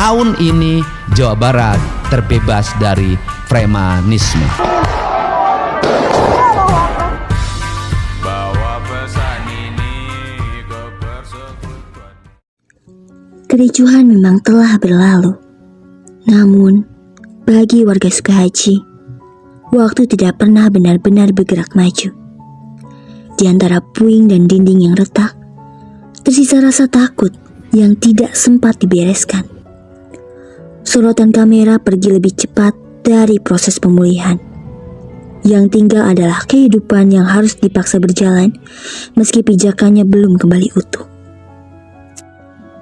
tahun ini Jawa Barat terbebas dari premanisme. Kericuhan memang telah berlalu. Namun, bagi warga Sukahaji, waktu tidak pernah benar-benar bergerak maju. Di antara puing dan dinding yang retak, tersisa rasa takut yang tidak sempat dibereskan. Sorotan kamera pergi lebih cepat dari proses pemulihan. Yang tinggal adalah kehidupan yang harus dipaksa berjalan meski pijakannya belum kembali utuh.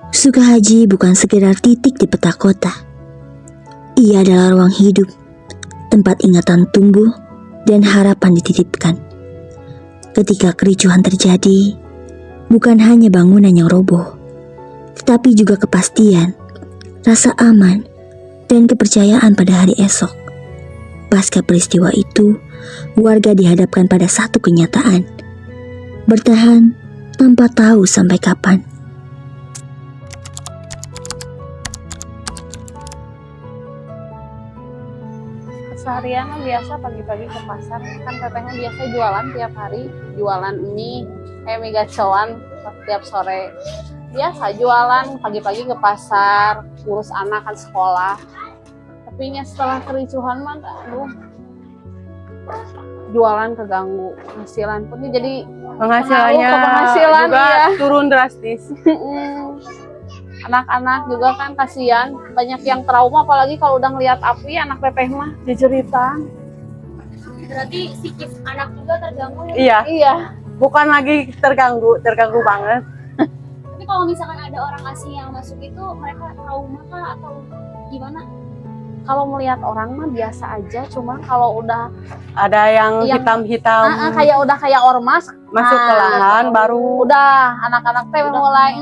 Sukahaji bukan sekedar titik di peta kota. Ia adalah ruang hidup, tempat ingatan tumbuh dan harapan dititipkan. Ketika kericuhan terjadi, bukan hanya bangunan yang roboh, tetapi juga kepastian, rasa aman, dan kepercayaan pada hari esok. Pasca peristiwa itu, warga dihadapkan pada satu kenyataan: bertahan tanpa tahu sampai kapan. Seharian biasa pagi-pagi ke pasar, kan tetehnya biasa jualan tiap hari, jualan mie kayak mie gacoan tiap sore. Biasa jualan pagi-pagi ke pasar, urus anak kan sekolah. Tapi setelah kericuhan mah aduh, jualan keganggu, penghasilan pun jadi penghasilan juga ya. Turun drastis. Anak-anak juga kan kasihan, banyak yang trauma apalagi kalau udah ngeliat api. Anak teteh mah dijeritan. Berarti psikis anak juga terganggu ya? Iya, bukan lagi terganggu banget. Tapi kalau misalkan ada orang asing yang masuk itu, mereka trauma kah atau gimana? Kalau melihat orang mah biasa aja, cuma kalau udah Ada yang hitam-hitam kayak ormas masuk ke lahan baru. udah anak-anak teh mulai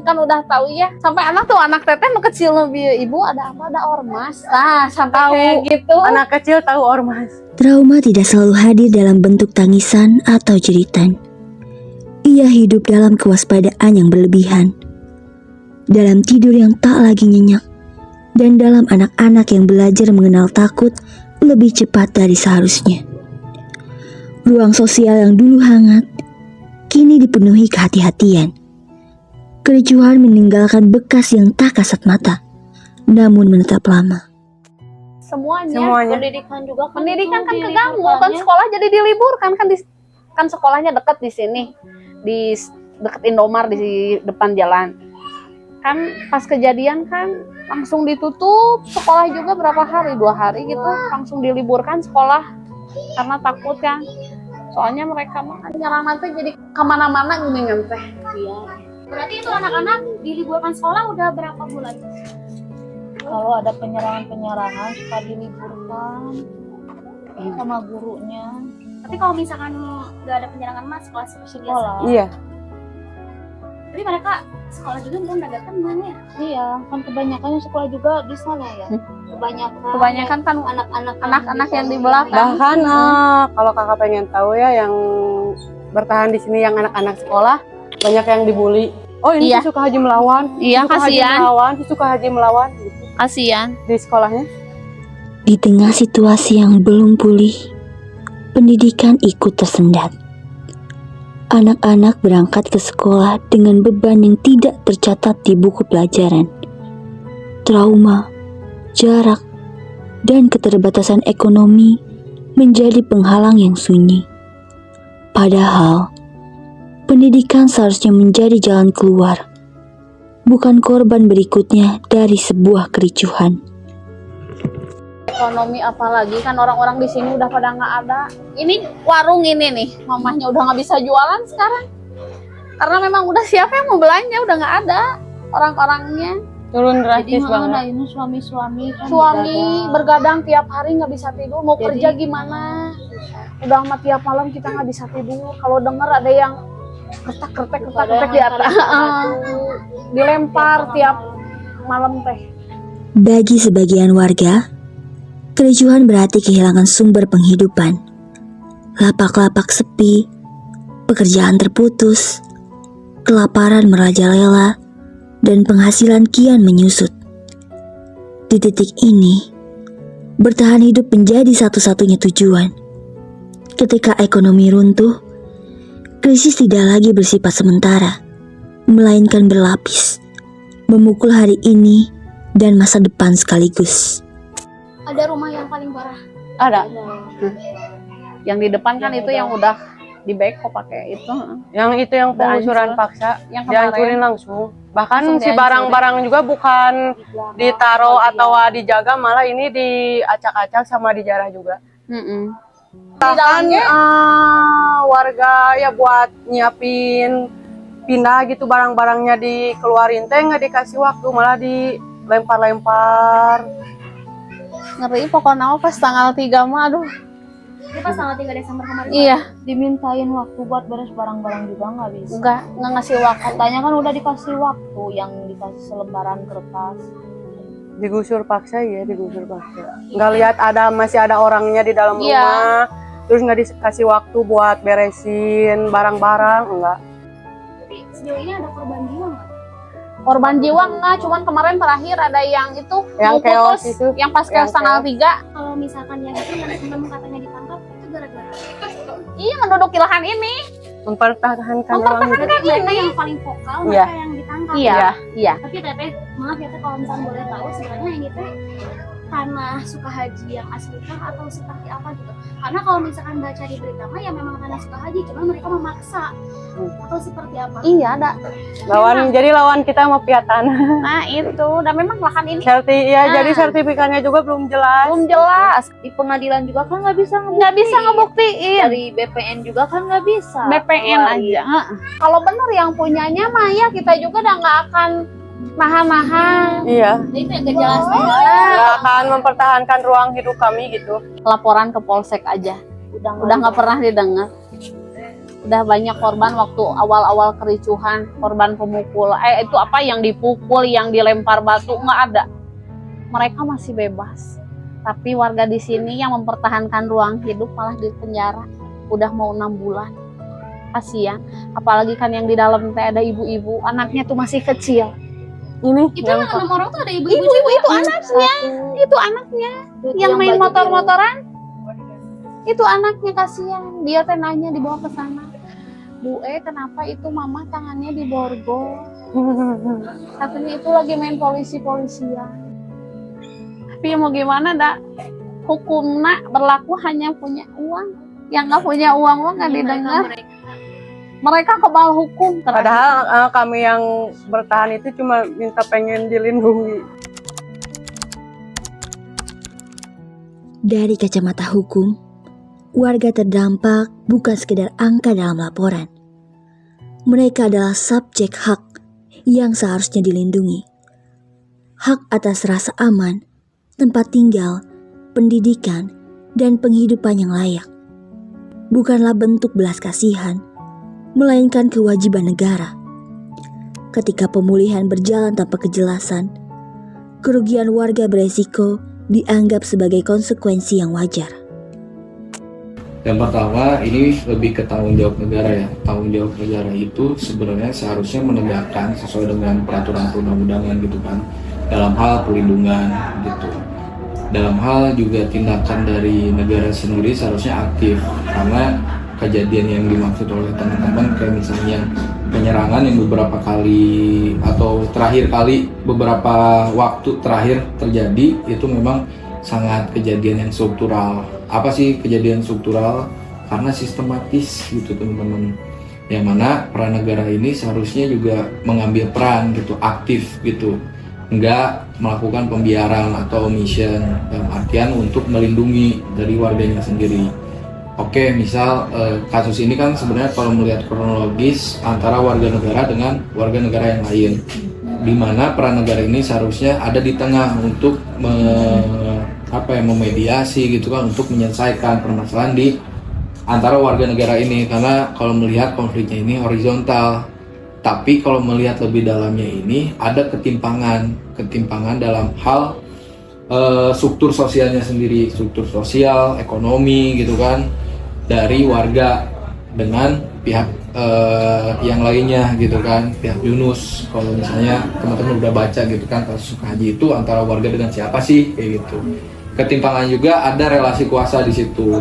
kan udah tahu ya. Sampai anak teteh nu kecil lebih ibu ada apa, ada ormas. Nah, sampai kayak gitu. Anak kecil tahu ormas. Trauma tidak selalu hadir dalam bentuk tangisan atau jeritan. Ia hidup dalam kewaspadaan yang berlebihan, dalam tidur yang tak lagi nyenyak, dan dalam anak-anak yang belajar mengenal takut lebih cepat dari seharusnya. Ruang sosial yang dulu hangat, kini dipenuhi kehati-hatian. Kericuhan meninggalkan bekas yang tak kasat mata, namun menetap lama. Semuanya. Pendidikan juga kan, Pendidikan kan itu keganggu, diliburkan kan ya. sekolah jadi diliburkan kan sekolahnya dekat di sini, di dekat Indomar di depan jalan. Kan pas kejadian kan langsung ditutup sekolah juga berapa hari, 2 hari gitu langsung diliburkan sekolah karena takut kan. Soalnya mereka mah nyerang nanti jadi kemana-mana gini teh. Iya. Berarti itu anak-anak diliburkan sekolah udah berapa bulan? Kalau ada penyerangan suka diliburkan sama gurunya. Tapi kalau misalkan nggak ada penyerangan mas, sekolah seperti biasa. Sekolah. Iya. Tapi mereka sekolah juga belum ada tenang ya? Iya, kan kebanyakannya sekolah juga di sana ya. Kebanyakan kan anak-anak yang di belakang. Bahkan kalau kakak pengen tahu ya, yang bertahan di sini yang anak-anak sekolah banyak yang dibully. Oh ini Iya. si Sukahaji melawan. Iya, kasihan. Si Sukahaji melawan gitu, Kasihan. di sekolahnya. Di tengah situasi yang belum pulih, pendidikan ikut tersendat. Anak-anak berangkat ke sekolah dengan beban yang tidak tercatat di buku pelajaran. Trauma, jarak, dan keterbatasan ekonomi menjadi penghalang yang sunyi. Padahal, pendidikan seharusnya menjadi jalan keluar, bukan korban berikutnya dari sebuah kericuhan. Ekonomi apalagi kan orang-orang di sini udah pada nggak ada. Ini warung ini nih, mamahnya udah nggak bisa jualan sekarang. Karena memang udah siapa yang mau belanja, udah nggak ada orang-orangnya. Turun drastis Jadi banget. mana ini suami-suami kan Suami begadang. bergadang tiap hari nggak bisa tidur, mau Jadi- kerja gimana? Udah amat tiap malam kita nggak bisa tidur. Kalau denger ada yang kertak di atas, dilempar tiap malam teh. Bagi sebagian warga, kericuhan berarti kehilangan sumber penghidupan. Lapak-lapak sepi, pekerjaan terputus, kelaparan merajalela, dan penghasilan kian menyusut. Di titik ini, bertahan hidup menjadi satu-satunya tujuan. Ketika ekonomi runtuh, krisis tidak lagi bersifat sementara, melainkan berlapis, memukul hari ini dan masa depan sekaligus. Ada rumah yang paling parah. Ada. Yang di depan kan itu yang udah di beko pakai itu. Yang itu yang Udah penggusuran hancur. paksa, Yang dihancurin kemarin langsung. Bahkan Langsung si dihancurin. barang-barang juga bukan ditaruh atau dijaga, malah ini diacak-acak sama dijarah juga. Mm-mm. Bahkan warga ya buat nyiapin pindah gitu barang-barangnya dikeluarin teh nggak dikasih waktu, malah dilempar-lempar. Ngeri pokoknya pas tanggal 3 mah aduh. Ini pas tanggal 3 Desember kemarin. Iya, Dimintain waktu buat beres barang-barang juga nggak bisa. enggak ngasih waktu. Katanya kan udah dikasih waktu, yang dikasih selembaran kertas. Digusur paksa ya, digusur paksa. Nggak lihat masih ada orangnya di dalam Iya. rumah, terus nggak dikasih waktu buat beresin barang-barang, enggak. Tapi sejauh ini ada korban jiwa nggak? Korban jiwa enggak, cuman kemarin terakhir ada yang itu Yang mau putus, chaos itu. yang pas Yang chaos tanggal chaos. 3. Kalau misalkan yang itu yang temen katanya ditangkap itu gara-gara Iya, menduduki lahan ini. Mempertahankan ruang hidup. berarti mereka yang paling vokal, Iya. mereka yang ditangkap. Iya, iya. Tapi teteh, maaf ya teh kalau misalnya boleh tahu sebenarnya ini teh tanah Sukahaji yang asli kah atau seperti apa gitu? Karena kalau misalkan baca di berita mah ya memang tanah Sukahaji, cuma mereka memaksa atau seperti apa? Iya, ada. Jadi lawan kita mau pihak tanah. Nah, itu. Dan memang lahan ini Jadi sertifikatnya juga belum jelas. belum jelas. Di pengadilan juga kan nggak bisa Nggak bisa ngebuktiin. Dari BPN juga kan nggak bisa. BPN aja. Heeh. Kalau bener yang punyanya mah ya kita juga udah nggak akan nahan-nahan. Iya. Nah, itu yang gak jelas. Nggak akan mempertahankan ruang hidup kami gitu. Laporan ke polsek aja. Udah nggak pernah didengar. Udah banyak korban waktu awal-awal kericuhan, korban pemukul. Itu apa yang dipukul, yang dilempar batu nggak ada. Mereka masih bebas. Tapi warga di sini yang mempertahankan ruang hidup malah di penjara. Udah mau 6 bulan. Kasihan. Apalagi kan yang di dalam teh ada ibu-ibu, anaknya tuh masih kecil. Ini Itu yang 6 orang tuh ada ibu-ibu Ibu juga. itu anaknya, itu anaknya yang main motor-motoran. Itu anaknya kasihan. Dia teh nanya dibawa ke sana. Bu kenapa itu mama tangannya diborgol? Katanya itu lagi main polisi-polisian. Tapi mau gimana dak? Hukumnya berlaku hanya punya uang. Yang nggak punya uang mah nggak didengar. Mereka kebal hukum. Padahal kami yang bertahan itu cuma minta pengen dilindungi. Dari kacamata hukum, warga terdampak bukan sekedar angka dalam laporan. Mereka adalah subjek hak yang seharusnya dilindungi. Hak atas rasa aman, tempat tinggal, pendidikan, dan penghidupan yang layak. Bukanlah bentuk belas kasihan, melainkan kewajiban negara. Ketika pemulihan berjalan tanpa kejelasan, kerugian warga beresiko dianggap sebagai konsekuensi yang wajar. Yang pertama, ini lebih ke tanggung jawab negara ya. Tanggung jawab negara itu sebenarnya seharusnya menegakkan sesuai dengan peraturan perundang-undangan gitu kan. Dalam hal perlindungan gitu. Dalam hal juga tindakan dari negara sendiri seharusnya aktif. Karena kejadian yang dimaksud oleh teman-teman kayak misalnya penyerangan yang beberapa kali atau terakhir kali beberapa waktu terakhir terjadi itu memang sangat kejadian yang struktural. Apa sih kejadian struktural? Karena sistematis gitu teman-teman. Yang mana peran negara ini seharusnya juga mengambil peran gitu, aktif gitu. Enggak melakukan pembiaran atau omission dalam artian untuk melindungi dari warganya sendiri. Oke, misal kasus ini kan sebenarnya kalau melihat kronologis antara warga negara dengan warga negara yang lain. Di mana peran negara ini seharusnya ada di tengah untuk memediasi gitu kan, untuk menyelesaikan permasalahan di antara warga negara ini, karena kalau melihat konfliknya ini horizontal, tapi kalau melihat lebih dalamnya ini ada ketimpangan dalam hal struktur sosialnya sendiri, struktur sosial, ekonomi gitu kan, dari warga dengan pihak yang lainnya gitu kan, pihak Yunus. Kalau misalnya teman-teman udah baca gitu kan kasus Sukahaji itu antara warga dengan siapa sih kayak gitu. Ketimpangan juga ada relasi kuasa di situ,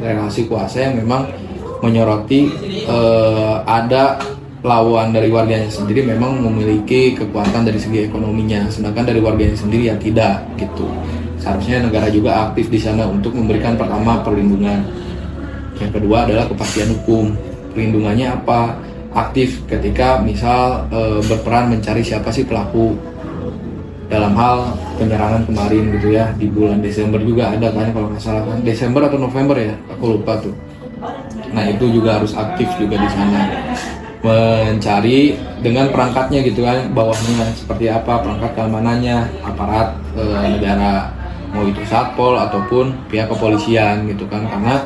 relasi kuasa yang memang menyoroti ada lawan dari warganya sendiri memang memiliki kekuatan dari segi ekonominya, sedangkan dari warganya sendiri ya tidak gitu. Seharusnya negara juga aktif di sana untuk memberikan pertama perlindungan, yang kedua adalah kepastian hukum. Perlindungannya apa? Aktif ketika misal berperan mencari siapa sih pelaku. Dalam hal penyerangan kemarin gitu ya, di bulan Desember juga ada kan kalau nggak salah kan, Desember atau November ya, aku lupa tuh. Nah itu juga harus aktif juga di sana, mencari dengan perangkatnya gitu kan, bawahnya seperti apa, perangkat keamanannya, aparat negara, mau itu satpol ataupun pihak kepolisian gitu kan, karena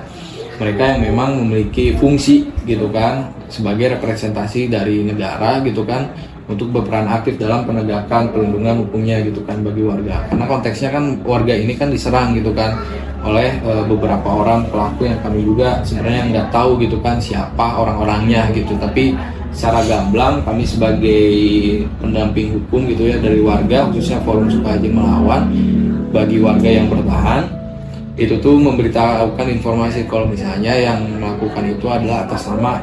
mereka yang memang memiliki fungsi gitu kan sebagai representasi dari negara gitu kan, untuk berperan aktif dalam penegakan perlindungan hukumnya gitu kan bagi warga. Karena konteksnya kan warga ini kan diserang gitu kan oleh beberapa orang pelaku yang kami juga sebenarnya nggak tahu gitu kan siapa orang-orangnya gitu, tapi secara gamblang kami sebagai pendamping hukum gitu ya dari warga, khususnya Forum Sukahaji Melawan, bagi warga yang bertahan itu tuh memberitahukan informasi kalau misalnya yang melakukan itu adalah atas nama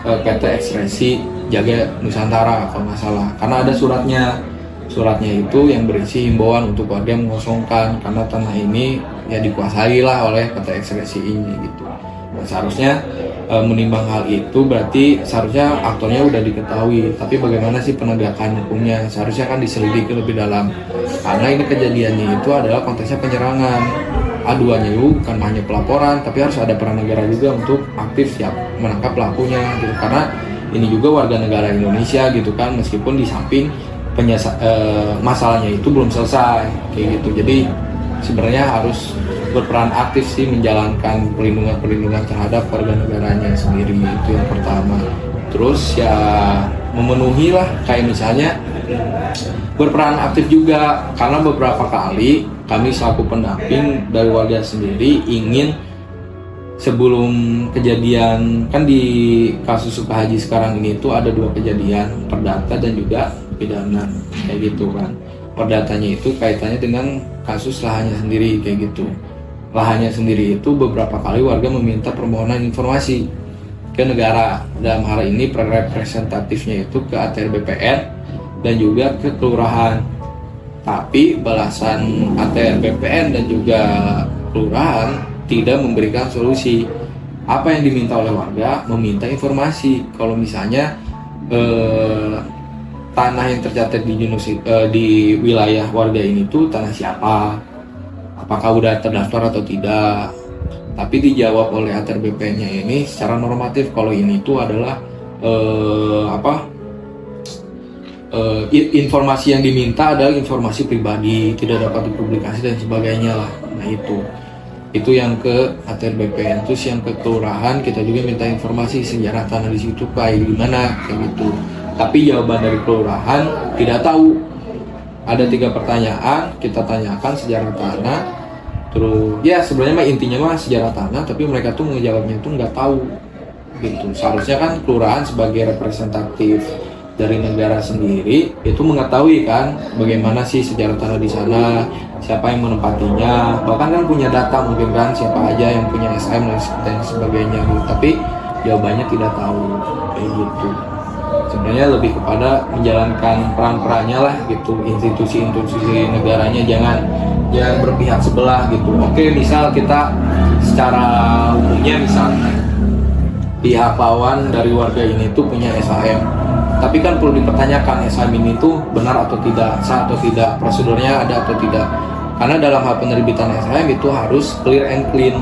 PT Ekspresi Jaga Nusantara kalau nggak salah, karena ada suratnya itu yang berisi himbauan untuk warga mengosongkan karena tanah ini ya dikuasai lah oleh PT Ekspresi ini gitu. Nah, seharusnya menimbang hal itu berarti seharusnya aktornya udah diketahui, tapi bagaimana sih penegakan hukumnya seharusnya kan diselidiki lebih dalam, karena ini kejadiannya itu adalah konteksnya penyerangan. Aduannya itu bukan hanya pelaporan, tapi harus ada peran negara juga untuk aktif siap menangkap pelakunya gitu, karena ini juga warga negara Indonesia gitu kan, meskipun di samping masalahnya itu belum selesai kayak gitu. Jadi sebenarnya harus berperan aktif sih menjalankan perlindungan terhadap warga negaranya sendiri, itu yang pertama. Terus ya memenuhi lah kayak misalnya berperan aktif juga, karena beberapa kali kami selaku pendamping dari warga sendiri ingin sebelum kejadian, kan di kasus Sukahaji sekarang ini tuh ada 2 kejadian, perdata dan juga pidana kayak gitu kan. Perdatanya itu kaitannya dengan kasus lahannya sendiri kayak gitu. Lahannya sendiri itu beberapa kali warga meminta permohonan informasi ke negara, dalam hal ini representatifnya itu ke ATR BPN dan juga ke kelurahan. Tapi balasan ATR BPN dan juga kelurahan tidak memberikan solusi. Apa yang diminta oleh warga? Meminta informasi kalau misalnya tanah yang tercatat di wilayah warga ini tuh tanah siapa, apakah udah terdaftar atau tidak. Tapi dijawab oleh ATR BPN-nya ini secara normatif kalau ini tuh adalah informasi yang diminta adalah informasi pribadi, tidak dapat dipublikasi dan sebagainya lah. Nah itu yang ke ATR BPN. Terus yang ke kelurahan kita juga minta informasi sejarah tanah di situ kayak gimana kayak gitu. Tapi jawaban dari kelurahan tidak tahu. Ada 3 pertanyaan kita tanyakan sejarah tanah. Terus ya sebenarnya mah intinya mah sejarah tanah, tapi mereka tuh ngejawabnya tuh nggak tahu gitu. Seharusnya kan kelurahan sebagai representatif dari negara sendiri itu mengetahui kan bagaimana sih sejarah tanah di sana, siapa yang menempatinya, bahkan kan punya data mungkin kan siapa aja yang punya SM dan sebagainya gitu. Tapi jawabannya tidak tahu kayak gitu. Sebenarnya lebih kepada menjalankan peran-perannya lah gitu, institusi-institusi negaranya jangan berpihak sebelah gitu. Oke, misal kita secara umumnya misalnya pihak lawan dari warga ini tuh punya SHM, tapi kan perlu dipertanyakan SHM ini tuh benar atau tidak, sah atau tidak, prosedurnya ada atau tidak. Karena dalam hal penerbitan SHM itu harus clear and clean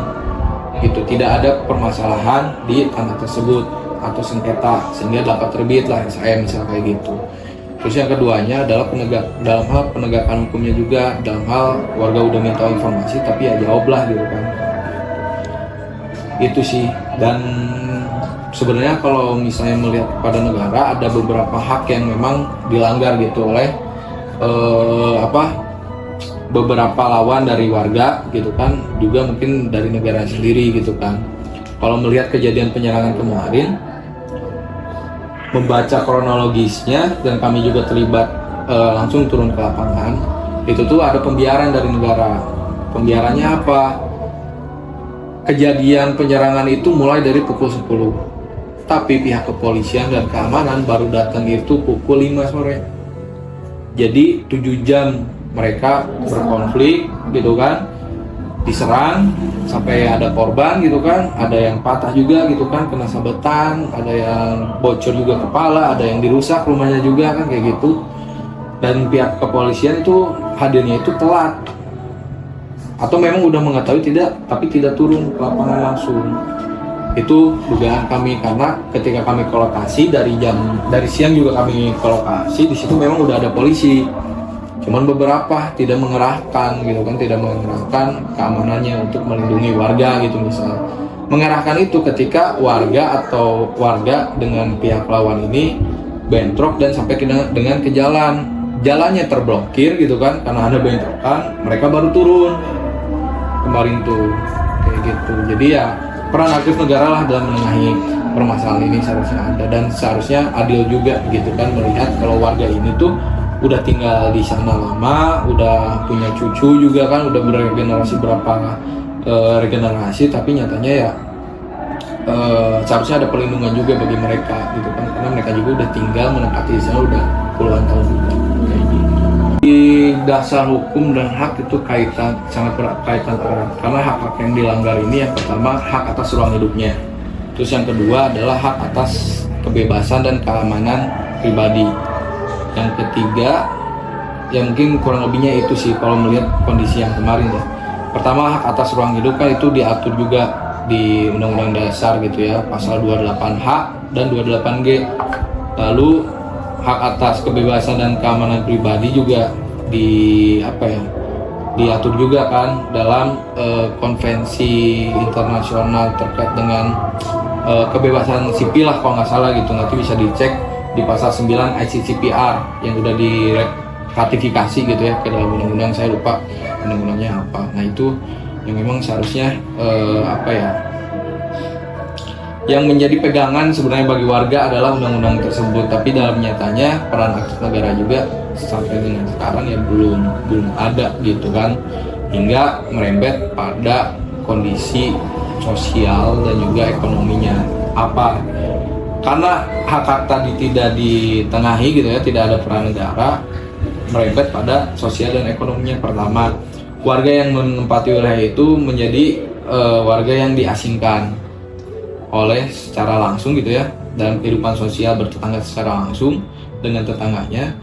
gitu, tidak ada permasalahan di tanah tersebut atau sengketa sehingga dapat terbit lah SHM misal kayak gitu. Terus yang keduanya adalah dalam hal penegakan hukumnya juga, dalam hal warga udah minta informasi tapi ya jawablah gitu kan. Itu sih. Dan sebenarnya kalau misalnya melihat pada negara ada beberapa hak yang memang dilanggar gitu oleh beberapa lawan dari warga gitu kan, juga mungkin dari negara sendiri gitu kan. Kalau melihat kejadian penyerangan kemarin membaca kronologisnya dan kami juga terlibat langsung turun ke lapangan, itu tuh ada pembiaran dari negara. Pembiarannya apa? Kejadian penyerangan itu mulai dari pukul 10, tapi pihak kepolisian dan keamanan baru datang itu pukul 5 sore. Jadi 7 jam mereka berkonflik gitu kan, diserang sampai ada korban gitu kan, ada yang patah juga gitu kan, kena sabetan, ada yang bocor juga kepala, ada yang dirusak rumahnya juga kan kayak gitu. Dan pihak kepolisian itu hadirnya itu telat, atau memang udah mengetahui tapi tidak turun ke lapangan langsung. Itu dugaan kami, karena ketika kami ke lokasi dari siang juga kami ke lokasi, di situ memang udah ada polisi. Cuman beberapa tidak mengerahkan gitu kan, tidak mengerahkan keamanannya untuk melindungi warga gitu misal. Mengerahkan itu ketika warga dengan pihak lawan ini bentrok dan sampai dengan ke jalan. Jalannya terblokir gitu kan, karena ada bentrokan, mereka baru turun. Kemarin tuh kayak gitu. Jadi ya peran aktif negara lah dalam menengahi permasalahan ini seharusnya ada, dan seharusnya adil juga gitu kan, melihat kalau warga ini tuh udah tinggal di sana lama, udah punya cucu juga kan, udah beregenerasi berapa regenerasi, tapi nyatanya ya seharusnya ada perlindungan juga bagi mereka gitu kan, karena mereka juga udah tinggal menempati di sana udah puluhan tahun juga kayak gitu. Di dasar hukum dan hak itu sangat berkaitan erat, karena hak-hak yang dilanggar ini yang pertama hak atas ruang hidupnya, terus yang kedua adalah hak atas kebebasan dan keamanan pribadi, yang ketiga ya mungkin kurang lebihnya itu sih kalau melihat kondisi yang kemarin ya. Pertama hak atas ruang hidup kan itu diatur juga di Undang-Undang Dasar gitu ya, pasal 28H dan 28G. Lalu hak atas kebebasan dan keamanan pribadi juga diatur juga kan dalam konvensi internasional terkait dengan kebebasan sipil lah kalau nggak salah gitu. Nanti bisa dicek di pasal 9 ICCPR yang udah diratifikasi gitu ya ke dalam undang-undang, saya lupa undang-undangnya apa. Nah itu yang memang seharusnya yang menjadi pegangan sebenarnya bagi warga adalah undang-undang tersebut, tapi dalam nyatanya peran aktif negara juga sampai dengan sekarang ya belum ada gitu kan, hingga merembet pada kondisi sosial dan juga ekonominya. Apa? Karena hak-hak tadi tidak ditengahi gitu ya, tidak ada peran negara, merembet pada sosial dan ekonominya. Pertama, warga yang menempati wilayah itu menjadi warga yang diasingkan oleh secara langsung gitu ya, dalam kehidupan sosial bertetangga secara langsung dengan tetangganya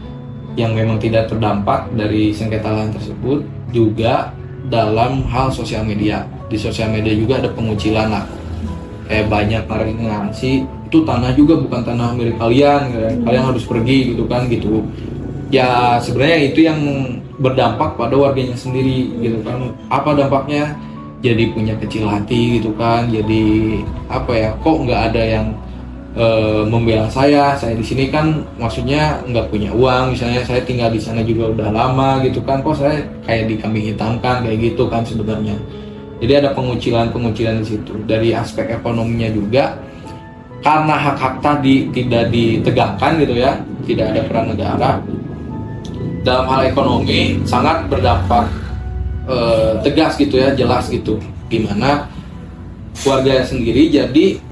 yang memang tidak terdampak dari sengketa lahan tersebut. Juga dalam hal sosial media, di sosial media juga ada pengucilan lah, kayak banyak narasi itu tanah juga bukan tanah milik kalian, kalian harus pergi gitu kan gitu ya. Sebenarnya itu yang berdampak pada warganya sendiri gitu kan. Apa dampaknya? Jadi punya kecil hati gitu kan, jadi kok nggak ada yang membela saya di sini kan, maksudnya nggak punya uang misalnya, saya tinggal di sana juga udah lama gitu kan, kok saya kayak dikambing hitamkan kayak gitu kan sebenarnya. Jadi ada pengucilan di situ. Dari aspek ekonominya juga, karena hak-hak tadi tidak ditegakkan gitu ya, tidak ada peran negara dalam hal ekonomi, sangat berdampak tegas gitu ya, jelas gitu, dimana warga sendiri jadi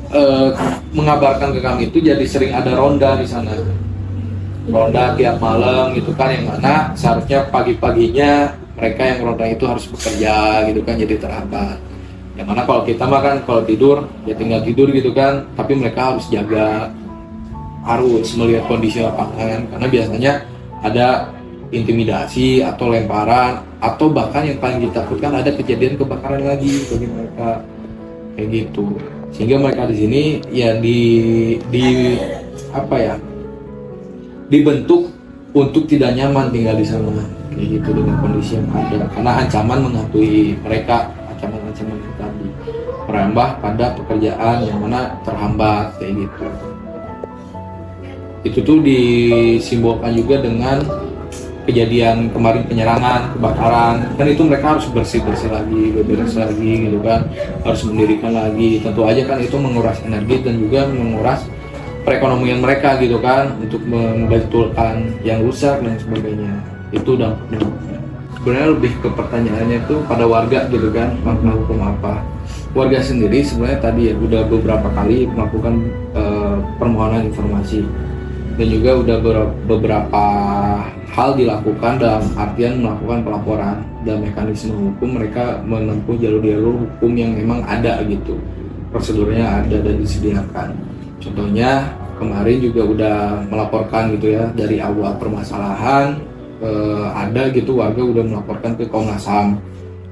mengabarkan ke kami itu jadi sering ada ronda di sana, ronda tiap malam gitu kan, yang mana seharusnya pagi-paginya mereka yang ronda itu harus bekerja gitu kan, jadi terhambat. Yang mana kalau kita mah kan kalau tidur ya tinggal tidur gitu kan, tapi mereka harus jaga, harus melihat kondisi lapangan, karena biasanya ada intimidasi atau lemparan, atau bahkan yang paling ditakutkan ada kejadian kebakaran lagi bagi mereka kayak gitu. Sehingga mereka di sini ya dibentuk untuk tidak nyaman tinggal di sana kayak gitu dengan kondisi yang ada, karena ancaman menghantui mereka, ancaman tadi merambah pada pekerjaan yang mana terhambat kayak gitu. Itu tuh disimbolkan juga dengan kejadian kemarin, penyerangan, kebakaran, kan itu mereka harus bersih-bersih lagi, beberes lagi gitu kan, harus mendirikan lagi. Tentu aja kan itu menguras energi dan juga menguras perekonomian mereka gitu kan, untuk membetulkan yang rusak dan sebagainya. Itu dampaknya. Sebenarnya lebih ke pertanyaannya itu pada warga gitu kan, makna hukum apa. Warga sendiri sebenarnya tadi ya udah beberapa kali melakukan permohonan informasi, dan juga udah beberapa hal dilakukan dalam artian melakukan pelaporan. Dan mekanisme hukum mereka menempuh jalur-jalur hukum yang memang ada gitu, prosedurnya ada dan disediakan. Contohnya kemarin juga udah melaporkan gitu ya, dari awal permasalahan ada gitu, warga udah melaporkan ke Komnas HAM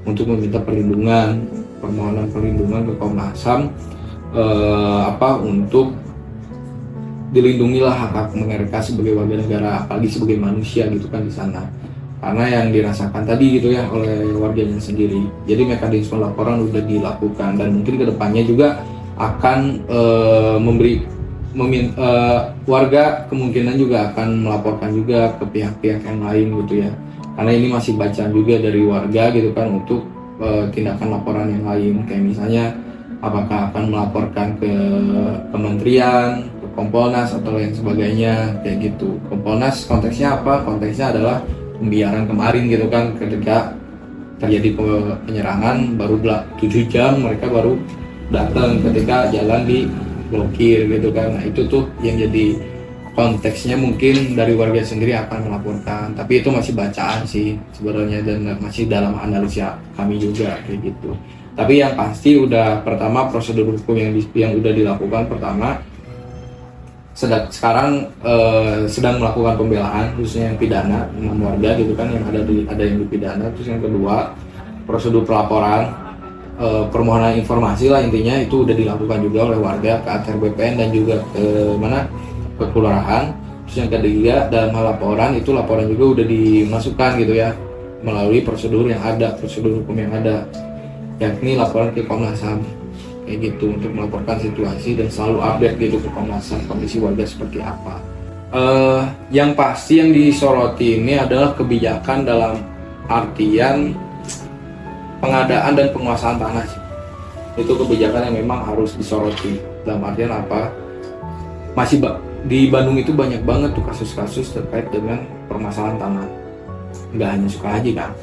untuk meminta perlindungan, permohonan perlindungan ke Komnas HAM untuk dilindungilah hak-hak mereka sebagai warga negara, apalagi sebagai manusia gitu kan di sana. Karena yang dirasakan tadi gitu ya oleh warganya sendiri. Jadi mekanisme laporan udah dilakukan, dan mungkin kedepannya juga akan warga kemungkinan juga akan melaporkan juga ke pihak-pihak yang lain gitu ya. Karena ini masih bacaan juga dari warga gitu kan untuk tindakan laporan yang lain, kayak misalnya apakah akan melaporkan ke kementerian, ke Kompolnas atau lain sebagainya kayak gitu. Kompolnas konteksnya apa? Konteksnya adalah pembiaran kemarin gitu kan, ketika terjadi penyerangan baru 7 jam mereka baru datang ketika jalan diblokir gitu kan. Nah itu tuh yang jadi konteksnya, mungkin dari warga sendiri akan melaporkan, tapi itu masih bacaan sih sebenarnya dan masih dalam analisa kami juga kayak gitu. Tapi yang pasti udah pertama prosedur hukum yang udah dilakukan, pertama sekarang sedang melakukan pembelaan khususnya yang pidana 6 warga gitu kan, yang ada yang dipidana. Terus yang kedua prosedur pelaporan permohonan informasi lah intinya, itu udah dilakukan juga oleh warga ke ATR BPN dan juga ke kelurahan. Terus yang ketiga dalam hal laporan, itu laporan juga udah dimasukkan gitu ya melalui prosedur yang ada, prosedur hukum yang ada, yakni laporan ke Komnas HAM kayak gitu, untuk melaporkan situasi dan selalu update gitu ke Komnas HAM kondisi warga seperti apa. Yang pasti yang disoroti ini adalah kebijakan dalam artian pengadaan dan penguasaan tanah sih. Itu kebijakan yang memang harus disoroti. Dalam artian apa? Masih di Bandung itu banyak banget tuh kasus-kasus terkait dengan permasalahan tanah. Nggak hanya Sukahaji kan.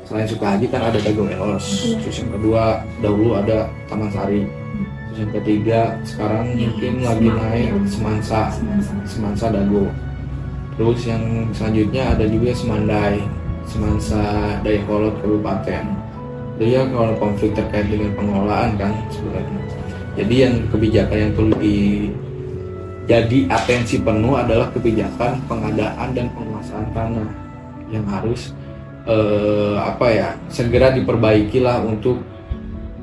Selain Sukahaji kan ada Dago Elos. Terus yang kedua dahulu ada Taman Sari. Terus yang ketiga sekarang mungkin lagi naik Semansa Dago. Terus yang selanjutnya ada juga Semansa Dayakolot Kabupaten. Dia kalau konflik terkait dengan pengelolaan kan sebenarnya. Jadi yang kebijakan yang perlu jadi atensi penuh adalah kebijakan pengadaan dan penguasaan tanah yang harus segera diperbaikilah, untuk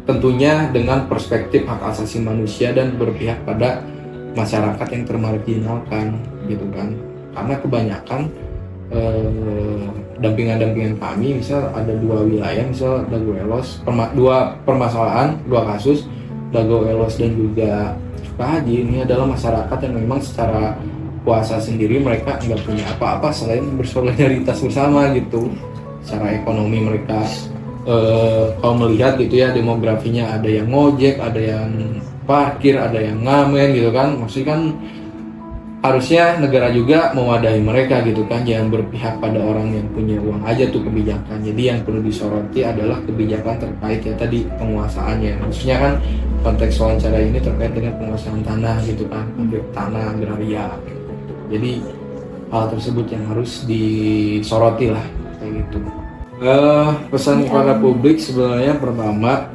tentunya dengan perspektif hak asasi manusia dan berpihak pada masyarakat yang termarginalkan gitu kan. Karena kebanyakan dampingan kami, misal ada 2 wilayah, misal Dago Elos, 2 kasus Dago Elos dan juga Sukahaji, ini adalah masyarakat yang memang secara kuasa sendiri mereka nggak punya apa-apa selain bersolidaritas bersama gitu. Secara ekonomi mereka kalau melihat gitu ya, demografinya ada yang ngojek, ada yang parkir, ada yang ngamen gitu kan. Maksudnya kan harusnya negara juga mewadahi mereka gitu kan, jangan berpihak pada orang yang punya uang aja tuh kebijakan. Jadi yang perlu disoroti adalah kebijakan terkait ya tadi penguasaannya. Maksudnya kan konteks wawancara ini terkait dengan penguasaan tanah gitu kan, tanah agraria gitu. Jadi hal tersebut yang harus disoroti lah kayak gitu. Pesan kepada publik sebenarnya, pertama,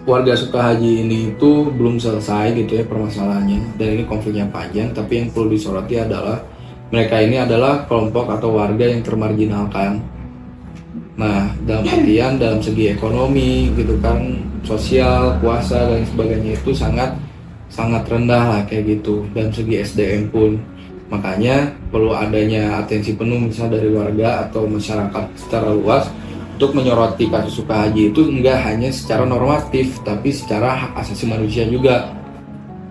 warga Sukahaji ini itu belum selesai gitu ya permasalahannya, dan ini konfliknya panjang. Tapi yang perlu disoroti adalah mereka ini adalah kelompok atau warga yang termarginalkan. Nah, dalam artian dalam segi ekonomi gitu kan, sosial, kuasa dan sebagainya itu sangat rendah lah kayak gitu. Dan segi SDM pun, makanya perlu adanya atensi penuh misal dari warga atau masyarakat secara luas untuk menyoroti kasus Sukahaji itu enggak hanya secara normatif, tapi secara hak asasi manusia juga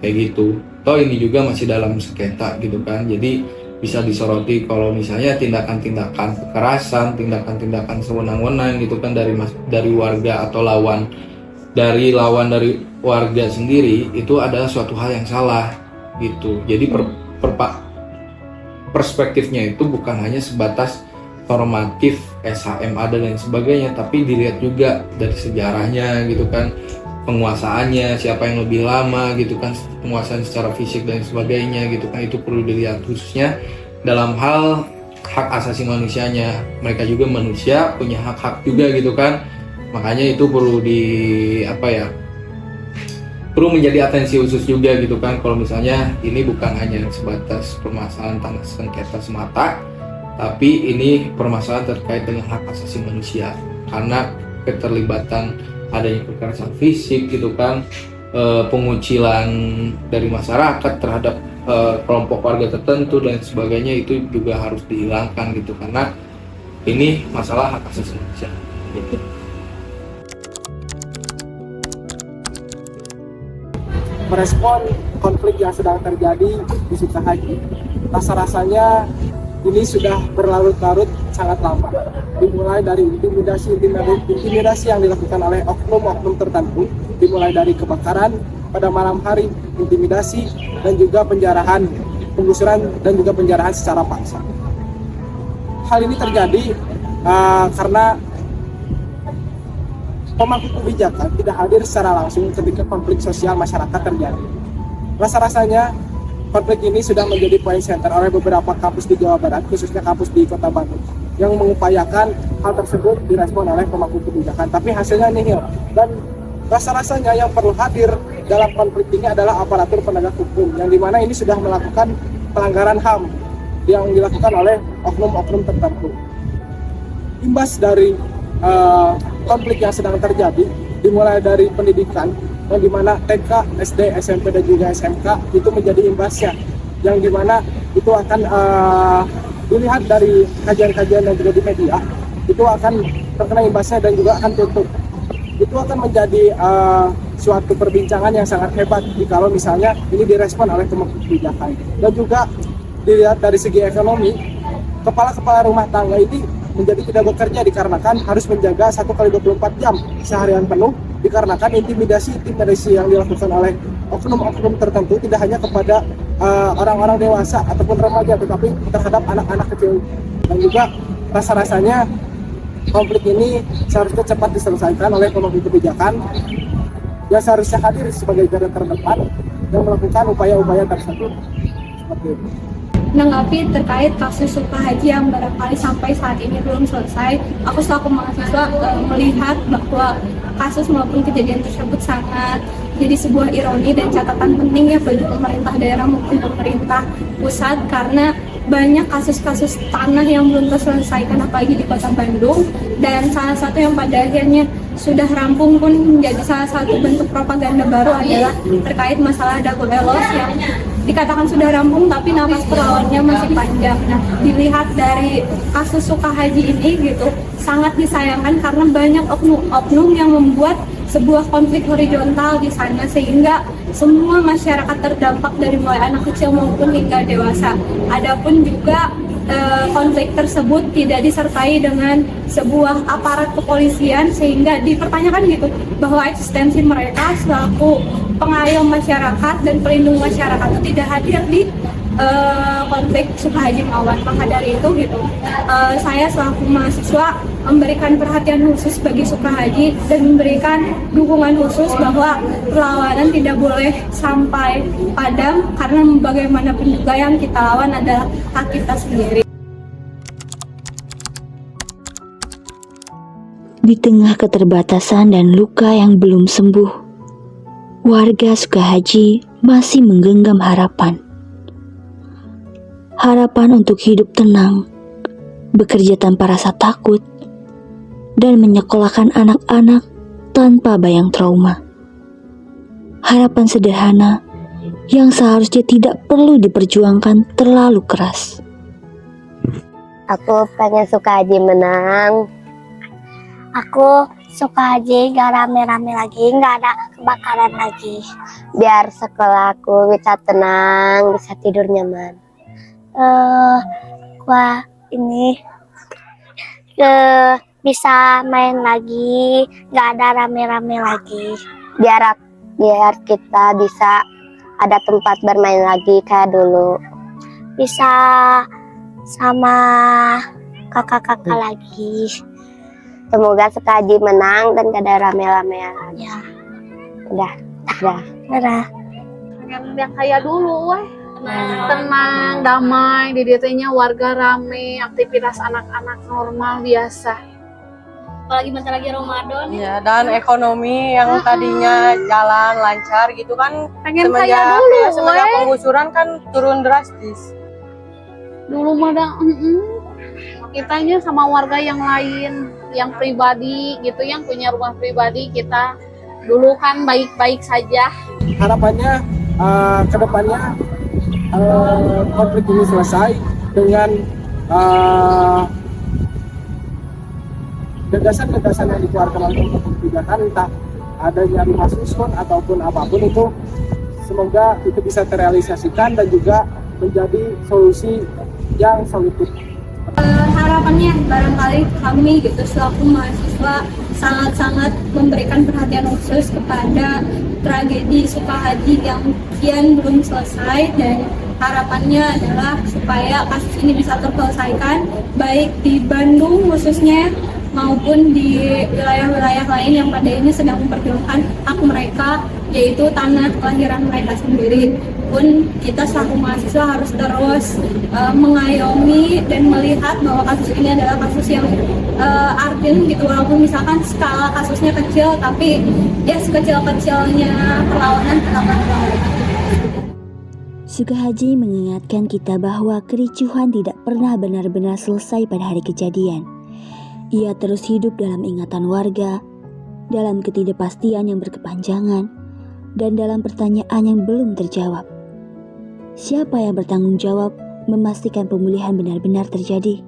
kayak gitu. Toh ini juga masih dalam sengketa gitu kan, jadi bisa disoroti kalau misalnya tindakan-tindakan kekerasan, tindakan-tindakan sewenang-wenang gitu kan dari warga atau lawan dari warga sendiri, itu adalah suatu hal yang salah gitu. Jadi perspektifnya itu bukan hanya sebatas normatif SHM ada dan sebagainya, tapi dilihat juga dari sejarahnya gitu kan, penguasaannya, siapa yang lebih lama gitu kan, penguasaan secara fisik dan sebagainya gitu kan, itu perlu dilihat khususnya dalam hal hak asasi manusianya. Mereka juga manusia, punya hak-hak juga gitu kan, makanya itu perlu perlu menjadi atensi khusus juga gitu kan. Kalau misalnya ini bukan hanya sebatas permasalahan tanah sengketa semata, tapi ini permasalahan terkait dengan hak asasi manusia, karena keterlibatan adanya kekerasan fisik gitu kan, pengucilan dari masyarakat terhadap kelompok warga tertentu dan sebagainya, itu juga harus dihilangkan gitu, karena ini masalah hak asasi manusia gitu. Merespon konflik yang sedang terjadi di Sukahaji, rasa-rasanya ini sudah berlarut-larut sangat lama. Dimulai dari intimidasi yang dilakukan oleh oknum-oknum tertentu, dimulai dari kebakaran pada malam hari, intimidasi, dan juga penjarahan, penggusuran, dan juga penjarahan secara paksa. Hal ini terjadi karena pemangku kebijakan tidak hadir secara langsung ketika konflik sosial masyarakat terjadi. Rasa-rasanya konflik ini sudah menjadi point center oleh beberapa kampus di Jawa Barat, khususnya kampus di Kota Bandung, yang mengupayakan hal tersebut direspon oleh pemangku kebijakan, tapi hasilnya nihil. Dan rasa-rasanya yang perlu hadir dalam konflik ini adalah aparatur penegak hukum, yang dimana ini sudah melakukan pelanggaran HAM yang dilakukan oleh oknum-oknum tertentu. Imbas dari konflik yang sedang terjadi dimulai dari pendidikan, yang dimana TK, SD, SMP, dan juga SMK itu menjadi imbasnya, yang dimana itu akan dilihat dari kajian-kajian dan juga di media, itu akan terkena imbasnya dan juga akan tutup. Itu akan menjadi suatu perbincangan yang sangat hebat kalau misalnya ini direspon oleh pemangku kebijakan. Dan juga dilihat dari segi ekonomi, kepala-kepala rumah tangga ini menjadi tidak bekerja dikarenakan harus menjaga 1x24 jam seharian penuh, dikarenakan intimidasi yang dilakukan oleh oknum-oknum tertentu tidak hanya kepada orang-orang dewasa ataupun remaja, tetapi terhadap anak-anak kecil. Dan juga rasa-rasanya konflik ini seharusnya cepat diselesaikan oleh pemangku kebijakan yang seharusnya hadir sebagai garda terdepan dan melakukan upaya-upaya tersebut. Seperti itu. Menanggapi terkait kasus Sukahaji yang barangkali sampai saat ini belum selesai, aku selaku mahasiswa melihat bahwa kasus maupun kejadian tersebut sangat jadi sebuah ironi dan catatan penting ya bagi pemerintah daerah maupun pemerintah pusat, karena banyak kasus-kasus tanah yang belum terselesaikan apalagi di Kota Bandung, dan salah satu yang pada akhirnya sudah rampung pun menjadi salah satu bentuk propaganda baru adalah terkait masalah Dago Elos yang dikatakan sudah rampung tapi nafas perlawannya masih panjang. Nah, dilihat dari kasus Sukahaji ini gitu, sangat disayangkan karena banyak oknum-oknum yang membuat sebuah konflik horizontal di sana sehingga semua masyarakat terdampak dari mulai anak kecil maupun hingga dewasa. Adapun juga konflik tersebut tidak disertai dengan sebuah aparat kepolisian sehingga dipertanyakan gitu bahwa eksistensi mereka selaku pengayom masyarakat dan pelindung masyarakat itu tidak hadir di konflik Sukahaji Mawan. Maka dari itu gitu, saya selaku mahasiswa memberikan perhatian khusus bagi Sukahaji dan memberikan dukungan khusus bahwa perlawanan tidak boleh sampai padam, karena bagaimanapun juga yang kita lawan adalah hak kita sendiri. Di tengah keterbatasan dan luka yang belum sembuh, warga Sukahaji masih menggenggam harapan. Harapan untuk hidup tenang, bekerja tanpa rasa takut, dan menyekolahkan anak-anak tanpa bayang trauma. Harapan sederhana yang seharusnya tidak perlu diperjuangkan terlalu keras. Aku pengen Sukahaji menang. Aku Sukahaji gak rame-rame lagi, gak ada kebakaran lagi. Biar sekolahku bisa tenang, bisa tidur nyaman. Gua ini bisa main lagi, gak ada rame-rame lagi. Biar kita bisa ada tempat bermain lagi kayak dulu. Bisa sama kakak-kakak lagi. Semoga Sukahaji menang dan gak ada rame-ramean lagi. Udah. Pengen yang kayak dulu weh. Tenang, damai, di DT-nya warga rame, aktivitas anak-anak normal biasa. Apalagi bentar lagi Ramadan Ya, dan ekonomi yang tadinya jalan lancar gitu kan Pengen kayak dulu, semenjak weh. penggusuran kan turun drastis. Dulu mah kitanya sama warga yang lain, yang pribadi gitu, yang punya rumah pribadi, kita dulu kan baik-baik saja. Harapannya ke depannya konflik ini selesai dengan gagasan-gagasan yang dikeluarkan oleh kebijakan, entah adanya rumah susun ataupun apapun itu, semoga itu bisa terrealisasikan dan juga menjadi solusi yang solutif. Harapannya barangkali kami gitu selaku mahasiswa sangat-sangat memberikan perhatian khusus kepada tragedi Sukahaji yang kian belum selesai, dan harapannya adalah supaya kasus ini bisa terselesaikan baik di Bandung khususnya maupun di wilayah-wilayah lain yang pada ini sedang memperjuangkan hak mereka, yaitu tanah kelahiran mereka sendiri. Pun kita selaku mahasiswa harus terus mengayomi dan melihat bahwa kasus ini adalah kasus yang urgent gitu, walaupun misalkan skala kasusnya kecil, tapi ya sekecil-kecilnya perlawanan tetap perlawanan. Sukahaji mengingatkan kita bahwa kericuhan tidak pernah benar-benar selesai pada hari kejadian. Ia terus hidup dalam ingatan warga, dalam ketidakpastian yang berkepanjangan, dan dalam pertanyaan yang belum terjawab. Siapa yang bertanggung jawab memastikan pemulihan benar-benar terjadi?